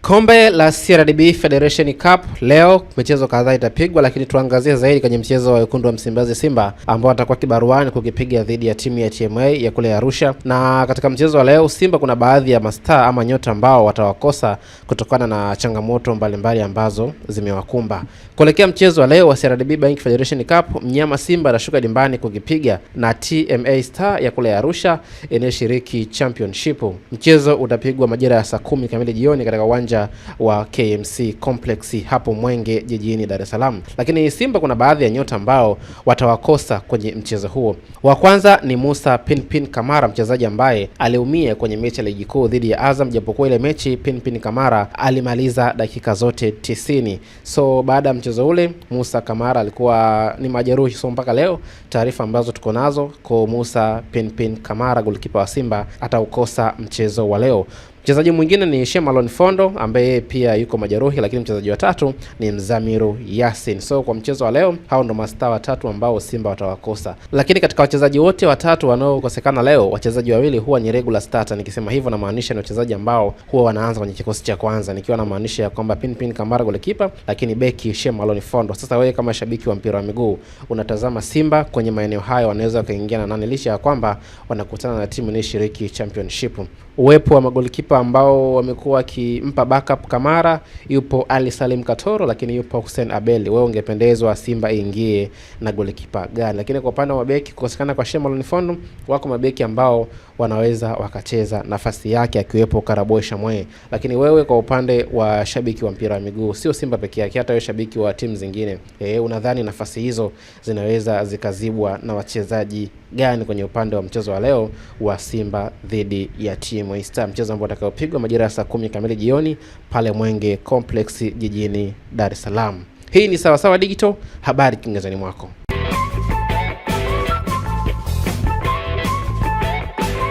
Kombe la CRDB Federation Cup leo michezo kadhaa itapigwa, lakini tuangazie zaidi kwenye mchezo wa wekundu wa Msimbazi Simba ambao atakuwa kibaruani kukipiga dhidi ya timu ya TMA ya kule Arusha. Na katika mchezo wa leo Simba kuna baadhi ya mastaa ama nyota ambao watawakosa kutokana na changamoto mbalimbali ambazo zimewakumba. Kuelekea mchezo wa leo wa CRDB Bank Federation Cup, mnyama Simba anashuka dimbani kukipiga na TMA Star ya kule Arusha inayoshiriki championship. Mchezo utapigwa majira ya saa 10 kamili jioni katika uwanja wa KMC Complex hapo Mwenge jijini Dar es Salaam. Lakini Simba kuna baadhi ya nyota ambao watawakosa kwenye mchezo huo. Wa kwanza ni Musa Pinpin Kamara, mchezaji ambaye aliumia kwenye mechi ya ligi kuu dhidi ya Azam, japokuwa ile mechi Pinpin Kamara alimaliza dakika zote 90. So baada ya mchezo ule Musa Kamara alikuwa ni majeruhi, so mpaka leo taarifa ambazo tuko nazo kwa Musa Pinpin Kamara golikipa wa Simba ataukosa mchezo wa leo. Mchezaji mwingine ni Shemalon Fondo ambaye pia yuko majeruhi, lakini mchezaji wa tatu ni Mzamiru Yasin. So kwa mchezo wa leo hao ndo mastaa watatu ambao Simba watawakosa. Lakini katika wachezaji wote watatu wanaokosekana leo, wachezaji wawili huwa ni regular starter. Nikisema hivyo na maanisha ni wachezaji ambao huwa wanaanza kwenye kikosi cha kwanza, nikiwa na maanisha ya kwamba Pinpin Kamara golikipa, lakini beki Shemalon Fondo. Sasa wewe kama shabiki wa mpira wa miguu unatazama Simba kwenye maeneo hayo wanaweza kaingia na nani, licha ya kwamba wanakutana na timu inayoshiriki championship. Uwepo wa magolikipa ambao wamekuwa kimpa backup Kamara, yupo Ali Salim Katoro, lakini yupo Hussein Abeli. Wewe ungependezwa Simba ingie na golikipa gani? Lakini kwa upande wa mabeki, kukosekana kwa Shemalon Fondo, wako mabeki ambao wanaweza wakacheza nafasi yake akiwepo Karaboe Shamwe. Lakini wewe kwa upande wa shabiki wa mpira wa miguu, sio Simba peke yake, hata wewe shabiki wa timu zingine, unadhani nafasi hizo zinaweza zikazibwa na wachezaji gani kwenye upande wa mchezo wa leo wa Simba dhidi ya TMA Star, mchezo ambao utakaopigwa majira ya saa 10 kamili jioni pale Mwenge Complex jijini Dar es Salaam. Hii ni Sawasawa Digital, habari kingazani mwako.